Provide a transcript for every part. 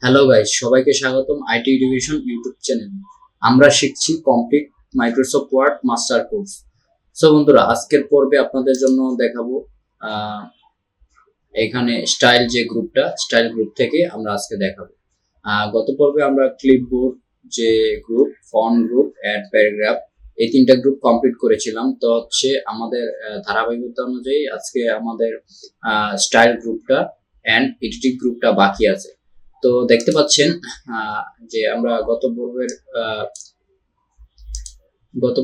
Hello guys, সবাইকে স্বাগতম IT education YouTube চ্যানেলে। আমরা শিখছি complete Microsoft Word master course. So বন্ধুরা, আজকের পর্বে আপনাদের জন্য দেখাবো আহ, এখানে স্টাইল যে গ্রুপটা, স্টাইল গ্রুপ থেকে আমরা আজকে দেখাবো। গত পর্বে আমরা ক্লিপবোর্ড যে group, font group, add paragraph, এই তিনটা গ্রুপ কমপ্লিট করেছিলাম। তো হচ্ছে আমাদের ধারাবাহিকতা অনুযায়ী আজকে আমাদের স্টাইল গ্রুপটা অ্যান্ড এডিটিং গ্রুপটা বাকি আছে। তো দেখতে পাচ্ছেন যে আমরা গত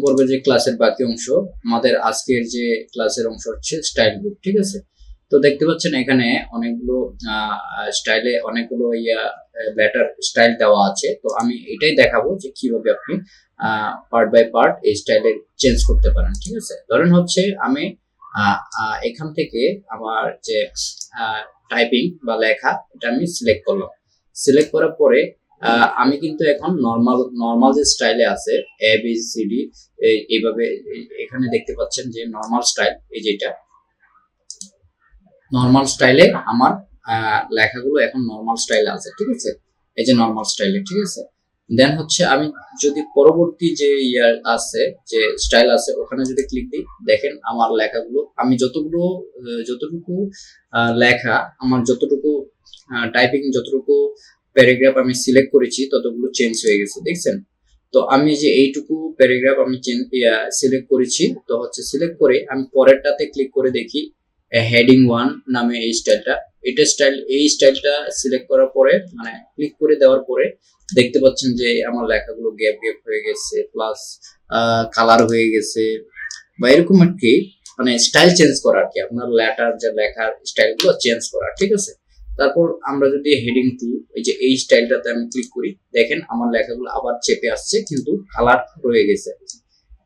পর্বের যে ক্লাসের বাকি অংশ, আমাদের আজকের যে ক্লাসের অংশ হচ্ছে স্টাইল গ্রুপ। ঠিক আছে, তো দেখতে পাচ্ছেন এখানে অনেকগুলো স্টাইলে অনেকগুলো লেটার স্টাইল দেওয়া আছে। তো আমি এটাই দেখাবো যে কিভাবে আপনি পার্ট বাই পার্ট এই স্টাইলে চেঞ্জ করতে পারেন। ঠিক আছে, ধরেন হচ্ছে আমি এখান থেকে আমার যে টাইপিং বা লেখা, এটা আমি সিলেক্ট করলাম। সিলেক্ট করার পরে আমি কিন্তু এখন নর্মাল যে স্টাইলে আছে এ বি সি ডি, এইভাবে এখানে দেখতে পাচ্ছেন যে নর্মাল স্টাইল, এই যেটা নর্মাল স্টাইলে আমার লেখাগুলো এখন নর্মাল স্টাইলে আছে। ঠিক আছে, এই যে নর্মাল স্টাইলে। ঠিক আছে, দেন হচ্ছে আমি যদি পরবর্তী যে আছে, যে স্টাইল আছে, ওখানে যদি ক্লিক দিই, দেখেন আমার লেখাগুলো, আমি যতটুকু লেখা, আমার যতটুকু টাইপিং, যতটুকু প্যারাগ্রাফ আমি সিলেক্ট করেছি, ততগুলো চেঞ্জ হয়ে গেছে, দেখছেন? তো আমি যে এইটুকু প্যারাগ্রাফ আমি সিলেক্ট করেছি, তো হচ্ছে সিলেক্ট করে আমি পরেরটাতে ক্লিক করে দেখি হেডিং 1 নামে এই স্টাইলটা সিলেক্ট করার পরে, মানে ক্লিক করে দেওয়ার পরে দেখতে পাচ্ছেন যে আমার লেখাগুলো গ্যাপ গ্যাপ হয়ে গেছে, প্লাস কালার হয়ে গেছে, বা এরকম আর কি। মানে স্টাইল চেঞ্জ করা আর কি, আপনার লেখার স্টাইলগুলো চেঞ্জ করা। ঠিক আছে, তারপর আমরা যদি হেডিং 2, এই স্টাইলটাতে আমি ক্লিক করি, দেখেন আমার লেখাগুলো আবার চেপে আসছে, কিন্তু কালার রয়ে গেছে।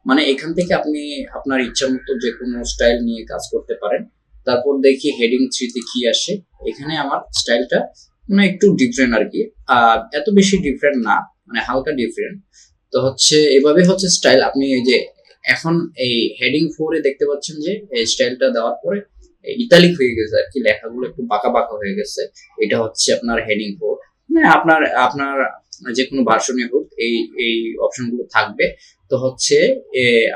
মানে এখান থেকে আপনি আপনার ইচ্ছা মতো যে কোনো স্টাইল নিয়ে কাজ করতে পারেন। তারপর দেখি হেডিং 3 তে কি আসে। এখানে আমার স্টাইলটা মানে একটু ডিফারেন্ট আর কি, এত বেশি ডিফারেন্ট না, মানে হালকা ডিফারেন্ট। তো হচ্ছে এভাবে হচ্ছে স্টাইল আপনি এই যে এখন এই হেডিং 4 এ দেখতে পাচ্ছেন যে এই স্টাইলটা দেওয়ার পরে ইতালিক হয়ে গেছে আর কি, লেখাগুলো একটু বাঁকা বাঁকা হয়ে গেছে। এটা হচ্ছে আপনার হেডিং 4। মানে আপনার আপনার যে কোনো ভার্সনে হোক এই এই অপশনগুলো থাকবে। তো হচ্ছে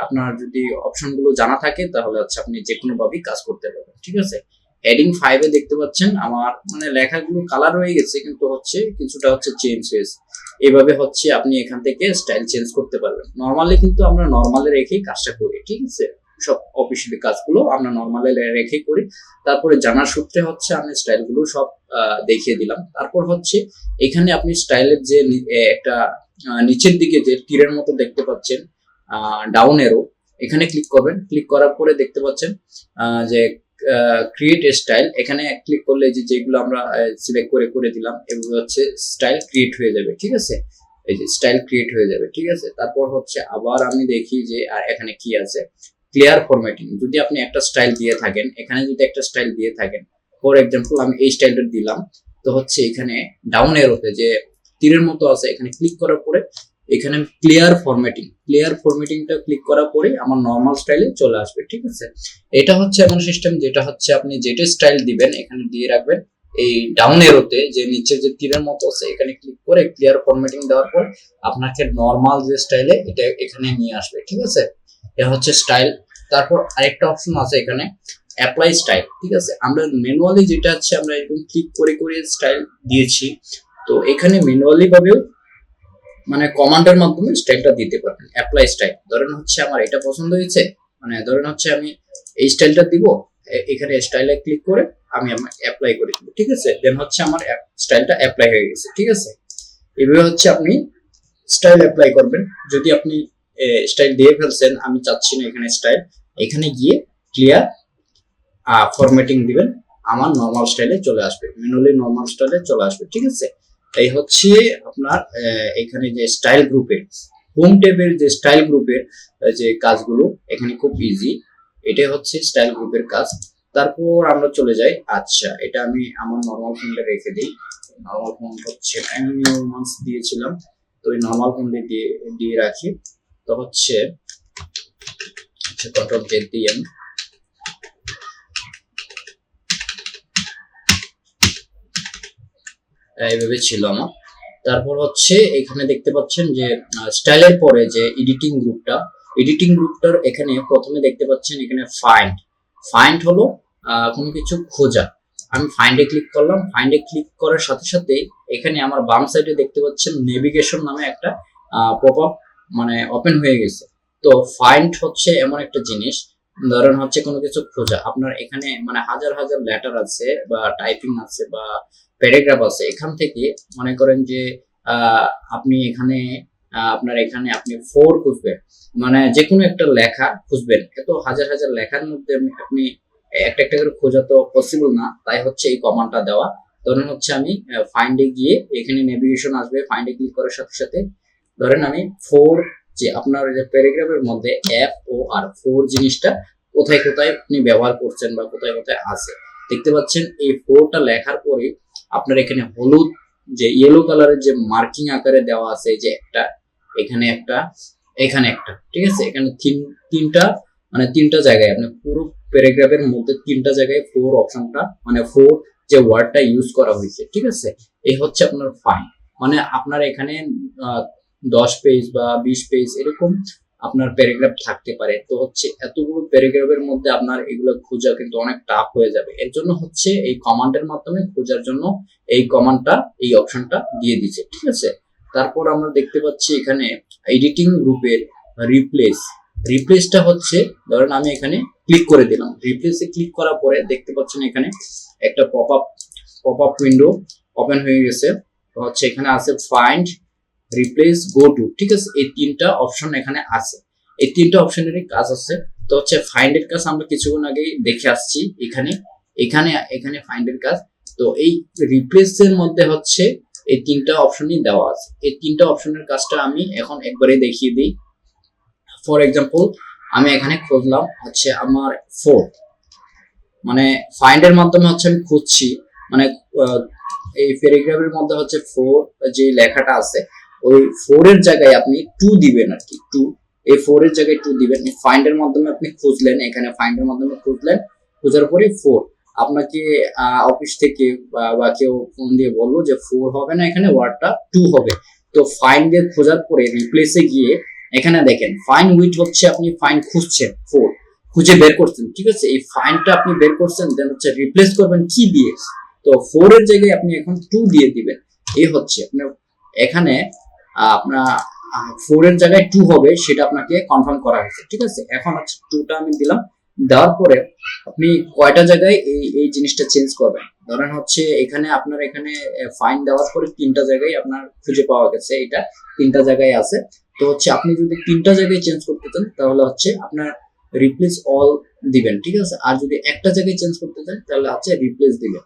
আপনার যদি অপশনগুলো জানা থাকে, তাহলে হচ্ছে আপনি যে কোনো ভাবেই কাজ করতে পারবেন। ঠিক আছে, হেডিং 5 এ দেখতে পাচ্ছেন আমার মানে লেখাগুলো কালার হয়ে গেছে, কিন্তু হচ্ছে কিছুটা হচ্ছে চেঞ্জ হয়েছে। এভাবে হচ্ছে আপনি এখান থেকে স্টাইল চেঞ্জ করতে পারবেন। নরমালি কিন্তু আমরা নরমালে রেখেই কাজটা করি। ঠিক আছে, সব অফিসিয়ালি কাজগুলো আমরা নরমালে রেখেই করি। তারপরে জানার সূত্রে হচ্ছে আমি স্টাইলগুলো সব দেখিয়ে দিলাম। তারপর হচ্ছে এখানে আপনি স্টাইলের যে একটা নিচের দিকে যে তীরের মতো দেখতে পাচ্ছেন, ডাউন এরো, এখানে ক্লিক করবেন। ক্লিক করার পরে দেখতে পাচ্ছেন যে ক্রিয়েট স্টাইল, এখানে ক্লিক করলে যে যেগুলো আমরা সিলেক্ট করে করে দিলাম, এগুলো হচ্ছে স্টাইল ক্রিয়েট হয়ে যাবে। ঠিক আছে, এই যে স্টাইল ক্রিয়েট হয়ে যাবে। ঠিক আছে, তারপর হচ্ছে আবার আমি দেখি যে আর এখানে কি আছে, ক্লিয়ার ফরম্যাটিং। যদি আপনি একটা স্টাইল দিয়ে থাকেন, এখানে যদি একটা স্টাইল দিয়ে থাকেন, ফর এক্সাম্পল আমি এই স্টাইলটা দিলাম, তো হচ্ছে এখানে ডাউন এরোতে যে তীরের মতো আছে, এখানে ক্লিক করার পরে এখানে ক্লিয়ার ফরম্যাটিংটা ক্লিক করার পরে আমার নর্মাল স্টাইলে চলে আসবে। ঠিক আছে, এটা হচ্ছে এমন সিস্টেম যেটা হচ্ছে আপনি যেটা স্টাইল দিবেন এখানে দিয়ে রাখবেন। এই ডাউন এরোতে যে নিচে যে তীরের মতো আছে, এখানে ক্লিক করে ক্লিয়ার ফরম্যাটিং দেওয়ার পর আপনাকে নর্মাল যে স্টাইলে এটা এখানে নিয়ে আসবে। ঠিক আছে, এটা হচ্ছে স্টাইল। তারপর আরেকটা অপশন আছে এখানে, অ্যাপ্লাই স্টাইল। ঠিক আছে, আমরা ম্যানুয়ালি যেটা হচ্ছে আমরা এরকম ক্লিক করে করে স্টাইল দিয়েছি, তো এখানে ম্যানুয়ালি ভাবেও মানে কমান্ডের মাধ্যমে স্টাইলটা দিতে পারবেন। অ্যাপ্লাই স্টাইল, ধরেন হচ্ছে আমার এটা পছন্দ হয়েছে, মানে ধরেন হচ্ছে আমি এই স্টাইলটা দিব, এখানে স্টাইলে ক্লিক করে আমি অ্যাপ্লাই করে দিব। ঠিক আছে, দেন হচ্ছে আমার স্টাইলটা অ্যাপ্লাই হয়ে গেছে। ঠিক আছে, এভাবে হচ্ছে আপনি স্টাইল অ্যাপ্লাই করবেন। যদি আপনি স্টাইল দিয়ে ফেলছেন, আমি চাচ্ছি না এখানে স্টাইল, এখানে গিয়ে ক্লিয়ার ফরম্যাটিং দিবেন, আমার নর্মাল স্টাইলে চলে আসবে, ম্যানুয়ালি নর্মাল স্টাইলে চলে আসবে। ঠিক আছে, এই হচ্ছে আপনার এখানে যে স্টাইল গ্রুপের হোম ট্যাবের যে স্টাইল গ্রুপের যে কাজগুলো, এখানে খুব ইজি। এটাই হচ্ছে স্টাইল গ্রুপের কাজ। তারপর আমরা চলে যাই, আচ্ছা এটা আমি আমার নর্মাল ফোনটা রেখে দিই। নর্মাল ফোন হচ্ছে আমি নিউ মান্থ দিয়েছিলাম, তো ওই নর্মাল ফোনটা দিয়ে দিয়ে রাখি। তো হচ্ছে কন্ট্রোল জেড দিই আমি। এইভাবে ছিল আমার। তারপর হচ্ছে এখানে দেখতে পাচ্ছেন যে স্টাইলের পরে যে এডিটিং গ্রুপটার এখানে প্রথমে দেখতে পাচ্ছেন এখানে ফাইন্ড। ফাইন্ড হলো কোনো কিছু খোঁজা। আমি ফাইন্ডে ক্লিক করলাম। ফাইন্ডে ক্লিক করার সাথে সাথে এখানে আমার বাম সাইডে দেখতে পাচ্ছেন নেভিগেশন নামে একটা পপ আপ মানে ওপেন হয়ে গেছে। তো ফাইন্ড হচ্ছে এমন একটা জিনিস, ধরেন হচ্ছে কোনো কিছু খোঁজা। আপনার এখানে মানে হাজার হাজার লেটার আছে বা টাইপিং আছে বা প্যারাগ্রাফ আছে, এখান থেকে মনে করেন যে আপনি এখানে আপনার এখানে আপনি ফোর খুঁজবেন, মানে যে কোনো একটা লেখা খুঁজবেন। এত হাজার হাজার লেখার মধ্যে আপনি একটা একটা করে খোঁজা তো পসিবল না, তাই হচ্ছে এই কমান্ডটা দেওয়া। ধরেন হচ্ছে আমি ফাইন্ডে গিয়ে এখানে নেভিগেশন আসবে, ফাইন্ডে ক্লিক করার সাথে সাথে ধরেন আমি ফোর, যে আপনার যে প্যারাগ্রাফের মধ্যে এফ ও আর ফোর জিনিসটা কোথায় কোথায় আপনি ব্যবহার করছেন বা কোথায় কোথায় আছে দেখতে পাচ্ছেন। এই ফোরটা লেখার পরে আপনার এখানে হলুদ যে ইয়েলো কালারের যে মার্কিং আকারে দেওয়া আছে, যে একটা এখানে একটা এখানে একটা, ঠিক আছে, এখানে তিনটা মানে তিনটা জায়গায় আপনি পুরো প্যারাগ্রাফের মধ্যে তিনটা জায়গায় ফোর অপশনটা মানে ফোর যে ওয়ার্ডটা ইউজ করা হয়েছে, ঠিক আছে। এই হচ্ছে আপনার ফাইন, মানে আপনার এখানে 10 পেজ বা 20 পেজ এরকম আপনার প্যারাগ্রাফ থাকতে পারে। তো হচ্ছে এতগুলো প্যারাগ্রাফের মধ্যে আপনার এগুলো খোঁজা কিন্তু অনেক টাফ হয়ে যাবে। এর জন্য হচ্ছে এই কমান্ডের মাধ্যমে খোঁজার জন্য এই কমান্ডটা এই অপশনটা দিয়ে দিচ্ছে, ঠিক আছে। তারপর আমরা দেখতে পাচ্ছি এখানে এডিটিং গ্রুপের রিপ্লেসটা হচ্ছে, ধরেন আমি এখানে ক্লিক করে দিলাম। রিপ্লেসে ক্লিক করার পরে দেখতে পাচ্ছেন এখানে একটা পপ আপ উইন্ডো ওপেন হয়ে গেছে। তো হচ্ছে এখানে আছে ফাইন্ড, রিপ্লেস, গো টু, ঠিক আছে। এই তিনটা অপশন এখানে আছে। এই তিনটা অপশনেরই কাজ আছে। তো হচ্ছে ফাইন্ডের কাজ আমরা কিছুক্ষণ আগেই দেখে আসছি। এখানে এখানে এখানে ফাইন্ডের কাজ। তো এই রিপ্লেসের মধ্যে হচ্ছে এই তিনটা অপশনই দেওয়া আছে। এই তিনটা অপশনের কাজটা আমি এখন একবারে দেখিয়ে দিই। ফর এক্সাম্পল আমি এখানে খুঁজলাম হচ্ছে আমার ফোর, মানে ফাইন্ডের মাধ্যমে হচ্ছে আমি খুঁজছি, মানে এই প্যারাগ্রাফের মধ্যে হচ্ছে ফোর যে লেখাটা আছে ওই ফোর এর জায়গায় আপনি টু দিবেন আর কি, টু, এই ফোর এর জায়গায় টু দিবেন। ফাইন্ডের মাধ্যমে আপনি খুঁজলেন, এখানে ফাইন্ডের মাধ্যমে খুঁজলেন, খোঁজার পরে ফোর আপনাকে অফিস থেকে বা কেউ ফোন দিয়ে বলবো যে ফোর হবে না, এখানে ওয়ার্ডটা টু হবে। তো ফাইন্ড দিয়ে খোঁজার পরে রিপ্লেসে গিয়ে এখানে দেখেন ফাইন্ড উইথ হচ্ছে আপনি ফাইন্ড খুঁজছেন, ফোর খুঁজে বের করছেন, ঠিক আছে। এই ফাইন্ডটা আপনি বের করছেন, দেন হচ্ছে রিপ্লেস করবেন কি দিয়ে, তো ফোর এর জায়গায় আপনি এখন টু দিয়ে দিবেন। এই হচ্ছে আপনার এখানে আপনার ফোর এর জায়গায় টু হবে, সেটা আপনাকে কনফার্ম করা হয়েছে, ঠিক আছে। এখন হচ্ছে টুটা আমি দিলাম। দেওয়ার পরে আপনি কয়টা জায়গায় এই জিনিসটা চেঞ্জ করবেন, ধরেন হচ্ছে এখানে আপনার এখানে ফাইন দেওয়ার পরে তিনটা জায়গায় আপনার খুঁজে পাওয়া গেছে, এটা তিনটা জায়গায় আছে। তো হচ্ছে আপনি যদি তিনটা জায়গায় চেঞ্জ করতে চান তাহলে হচ্ছে আপনার রিপ্লেস অল দিবেন, ঠিক আছে। আর যদি একটা জায়গায় চেঞ্জ করতে চান তাহলে হচ্ছে রিপ্লেস দিবেন।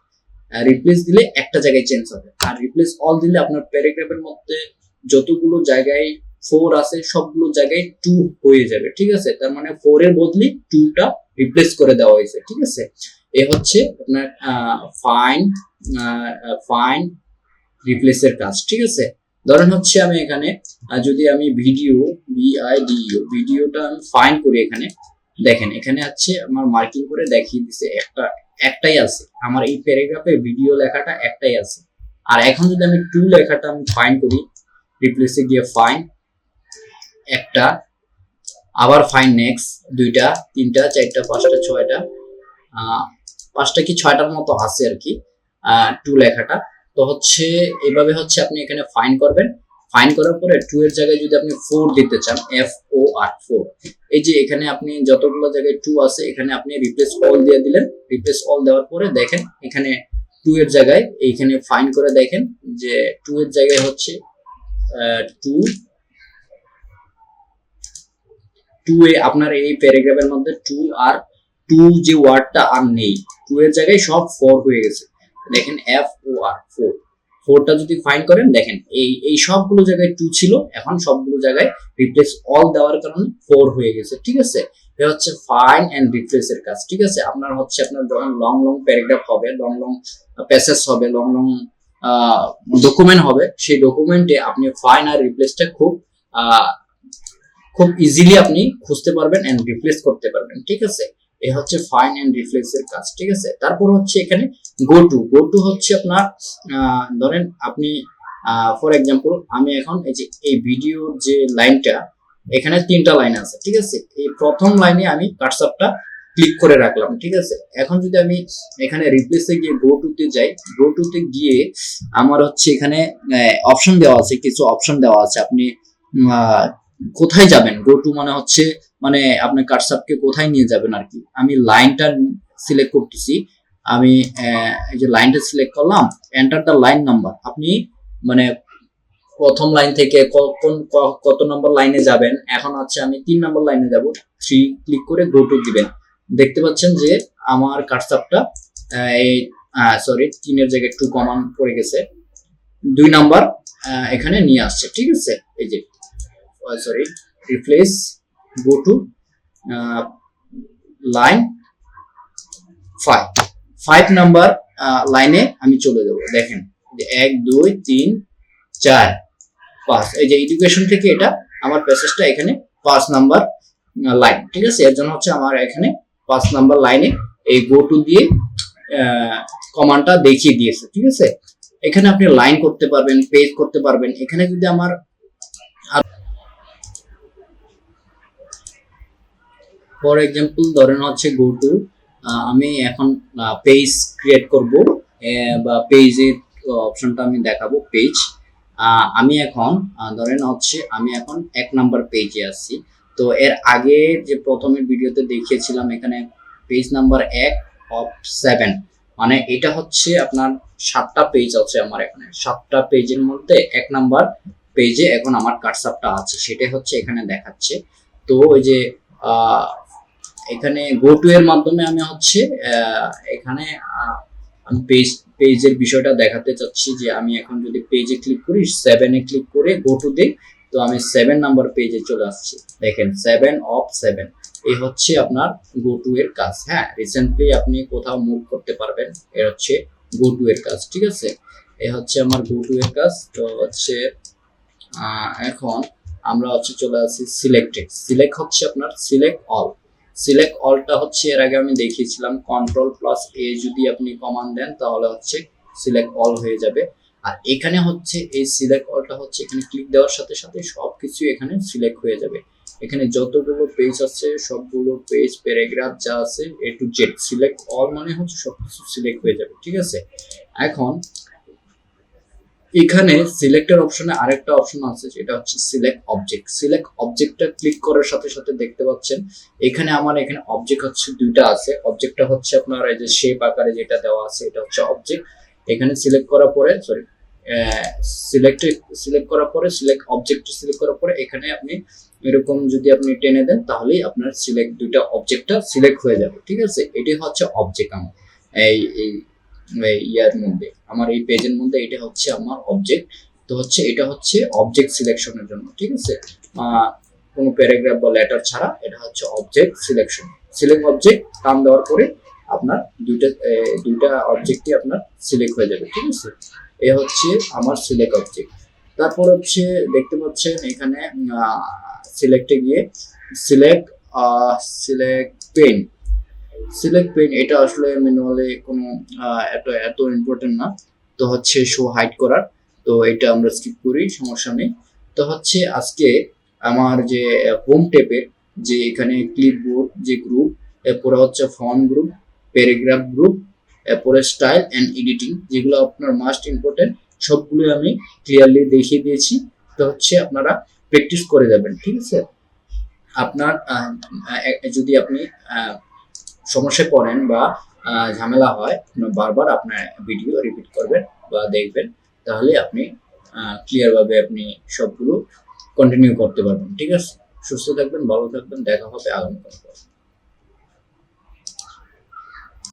রিপ্লেস দিলে একটা জায়গায় চেঞ্জ হবে, আর রিপ্লেস অল দিলে আপনার প্যারাগ্রাফের মধ্যে যতগুলো জায়গায় ফোর আছে সবগুলো জায়গায় টু হয়ে যাবে, ঠিক আছে। তার মানে ফোর এর বদলে টুটা রিপ্লেস করে দেওয়া হয়েছে, ঠিক আছে। এ হচ্ছে আপনার ফাইন রিপ্লেসের কাজ, ঠিক আছে। ধরেন হচ্ছে আমি এখানে যদি আমি ভিডিওটা আমি ফাইন করি, এখানে দেখেন এখানে আছে আমার মার্কিং করে দেখিয়ে দিছে একটাই আছে আমার এই প্যারাগ্রাফে, ভিডিও লেখাটা একটাই আছে। আর এখন যদি আমি টু লেখাটা আমি ফাইন করি, রিপ্লেসে গিয়ে ফাইন একটা, আবার ফাইন নেক্সট, দুইটা, তিনটা, চারটা, পাঁচটা, ছয়টা, পাঁচটা কি ছয়টার মতো আছে আর কি টু লেখাটা। তো হচ্ছে এভাবে হচ্ছে আপনি এখানে ফাইন করবেন। ফাইন করার পরে টু এর জায়গায় যদি আপনি ফোর দিতে চান, FOR, ফোর, এই যে এখানে আপনি যতগুলো জায়গায় টু আছে এখানে আপনি রিপ্লেস অল দিয়ে দিলেন। রিপ্লেস অল দেওয়ার পরে দেখেন এখানে টু এর জায়গায় এইখানে ফাইন করে দেখেন যে টু এর জায়গায় হচ্ছে টু এ আপনার এই প্যারাগ্রাফের মধ্যে টু আর টু যে ওয়ার্ডটা আর নেই, টু এর জায়গায় সব ফোর হয়ে গেছে। দেখেন FOR, ফোর, ফোরটা যদি ফাইন করেন দেখেন এই সবগুলো জায়গায় টু ছিল, এখন সবগুলো জায়গায় রিপ্লেস অল দেওয়ার কারণে ফোর হয়ে গেছে, ঠিক আছে। এটা হচ্ছে ফাইন এন্ড রিপ্লেস এর কাজ, ঠিক আছে। আপনার হচ্ছে আপনার যখন লং লং প্যারাগ্রাফ হবে, লং লং প্যাসেজ হবে, লং লং ডকুমেন্ট হবে, সেই ডকুমেন্টে আপনি ফাইন আর রিপ্লেসটা খুব ইজিলি আপনি খুঁজতে পারবেন এন্ড রিপ্লেস করতে পারবেন, ঠিক আছে। এ হচ্ছে ফাইন এন্ড রিফ্লেক্স এর কাজ, ঠিক আছে। তারপর হচ্ছে এখানে গো টু হচ্ছে আপনার ধরেন আপনি ফর এক্সাম্পল আমি এখন এই যে এই ভিডিওর যে লাইনটা, এখানে 3টা লাইন আছে, ঠিক আছে। এই প্রথম লাইনে আমি কার্সারটা ক্লিক করে রাখলাম, ঠিক আছে। এখন যদি আমি এখানে রিপ্লেসে গিয়ে গো টু তে যাই, গো টু তে গিয়ে আমার হচ্ছে এখানে অপশন দেওয়া আছে, কিছু অপশন দেওয়া আছে। আপনি কোথায় যাবেন, গো টু মানে হচ্ছে মানে আপনি কার্সারকে কোথায় নিয়ে যাবেন আর কি। আমি লাইনটা সিলেক্ট করতেছি, আমি এই যে লাইনটা সিলেক্ট করলাম, এন্টার দ্য লাইন নাম্বার। আপনি মানে প্রথম লাইন থেকে কত নম্বর লাইনে যাবেন। এখন হচ্ছে আমি 3 নম্বর লাইনে যাব, 3 ক্লিক করে গো টু দিবেন। দেখতে পাচ্ছেন যে আমার কার্সারটা এই সরি 3 এর জায়গায় 2 কমান পড়ে গেছে, 2 নাম্বার এখানে নিয়ে আসছে, ঠিক আছে। এই যে sorry replace go to line 5 number লাইনে আমি চলে যাব। দেখেন যে 1 2 3 4 5, এই যে এডুকেশন থেকে এটা আমার প্যাসেজটা এখানে 5 নাম্বার লাইন, ঠিক আছে। এর জন্য হচ্ছে আমার এখানে 5 নাম্বার লাইনে এই গো টু দিয়ে কমান্ডটা দেখিয়ে দিয়েছে, ঠিক আছে। এখানে আপনি লাইন করতে পারবেন, পেজ করতে পারবেন। এখানে যদি আমার ফর এক্সাম্পল ধরেন হচ্ছে গো টু, আমি এখন পেজ ক্রিয়েট করব বা পেজের অপশনটা আমি দেখাবো পেজ। আমি এখন ধরেন হচ্ছে আমি এখন 1 নাম্বার পেজে আসছি। তো এর আগে যে প্রথমের ভিডিওতে দেখিয়েছিলাম এখানে পেজ নাম্বার 1 অফ 7, মানে এটা হচ্ছে আপনার 7টা পেজ আছে আমার এখানে। 7টা পেজের মধ্যে 1 নাম্বার পেজে এখন আমার কার্সারটা আছে, সেটাই হচ্ছে এখানে দেখাচ্ছে। তো ওই যে এখানে গো টু এর মাধ্যমে আমি হচ্ছে এখানে আমি পেজের বিষয়টা দেখাতে চাচ্ছি যে আমি এখন যদি পেজে ক্লিক করি, 7 এ ক্লিক করে গো টু দিই, তো আমি 7 নাম্বার পেজে চলে আসছি। দেখেন 7 অফ 7, এই হচ্ছে আপনার গো টু এর কাজ। হ্যাঁ, রিসেন্টলি আপনি কোথাও মুভ করতে পারবেন, এর হচ্ছে গো টু এর কাজ, ঠিক আছে। এই হচ্ছে আমার গো টু এর কাজ। তো হচ্ছে এখন আমরা হচ্ছে চলে আসি সিলেক্টেড। সিলেক্ট হচ্ছে আপনার সিলেক্ট অল। সিলেক্ট অলটা হচ্ছে এর আগে আমি দেখিয়েছিলাম, Ctrl+A যদি আপনি কমান্ড দেন তাহলে হচ্ছে সিলেক্ট অল হয়ে যাবে। আর এখানে হচ্ছে এই সিলেক্ট অলটা হচ্ছে এখানে ক্লিক দেওয়ার সাথে সাথে সবকিছু এখানে সিলেক্ট হয়ে যাবে। এখানে যতগুলো পেজ আছে সবগুলো পেজ প্যারাগ্রাফ যা আছে A to Z, select all মানে হচ্ছে সবকিছু সিলেক্ট হয়ে যাবে, ঠিক আছে। এখন এখানে সিলেক্টের অপশনে আরেকটা অপশন আছে, যেটা হচ্ছে সিলেক্ট অবজেক্ট। সিলেক্ট অবজেক্টটা ক্লিক করার সাথে সাথে দেখতে পাচ্ছেন এখানে আমার এখানে অবজেক্ট হচ্ছে 2টা আছে। অবজেক্টটা হচ্ছে আপনার এই যে শেপ আকারে যেটা দেওয়া আছে এটা হচ্ছে অবজেক্ট। এখানে সিলেক্ট করার পরে সরি সিলেক্ট করার পরে সিলেক্ট অবজেক্ট সিলেক্ট করার পরে এখানে আপনি এরকম যদি আপনি টেনে দেন তাহলেই আপনার সিলেক্ট 2টা অবজেক্টটা সিলেক্ট হয়ে যাবে, ঠিক আছে। এটি হচ্ছে অবজেক্ট আমার এই ইয়ার মধ্যে, আমার এই পেজের মধ্যে এটা হচ্ছে আমার অবজেক্ট। তো হচ্ছে এটা হচ্ছে অবজেক্ট সিলেকশনের জন্য, ঠিক আছে। কোনো প্যারাগ্রাফ বা লেটার ছাড়া এটা হচ্ছে অবজেক্ট সিলেকশন। সিলেক্ট অবজেক্ট টান দেওয়ার পরে আপনার দুইটা অবজেক্টই আপনার সিলেক্ট হয়ে যাবে, ঠিক আছে। এ হচ্ছে আমার সিলেক্ট অবজেক্ট। তারপর হচ্ছে দেখতে পাচ্ছেন এখানে সিলেক্টে গিয়ে সিলেক্ট পেন। সিলেক্ট পেন এটা আসলে ম্যানুয়ালি কোনো এত ইম্পর্টেন্ট না। তো হচ্ছে শো হাইড করার, তো এটা আমরা স্কিপ করি, সমস্যা নেই। তো হচ্ছে আজকে আমার যে হোম ট্যাবের যে এখানে ক্লিপবোর্ড যে গ্রুপ, এরপরে হচ্ছে ফন্ট গ্রুপ, প্যারাগ্রাফ গ্রুপ, এরপরে স্টাইল এন্ড এডিটিং, যেগুলো আপনার মাস্ট ইম্পর্টেন্ট, সবগুলো আমি ক্লিয়ারলি দেখিয়ে দিয়েছি। তো হচ্ছে আপনারা প্র্যাকটিস করে যাবেন, ঠিক আছে। আপনার যদি আপনি সমস্যায় পড়েন বা ঝামেলা হয়, বারবার আপনার ভিডিও রিপিট করবেন বা দেখবেন, তাহলে আপনি ক্লিয়ার ভাবে আপনি সবগুলো কন্টিনিউ করতে পারবেন, ঠিক আছে। সুস্থ থাকবেন, ভালো থাকবেন, দেখা হবে আগামী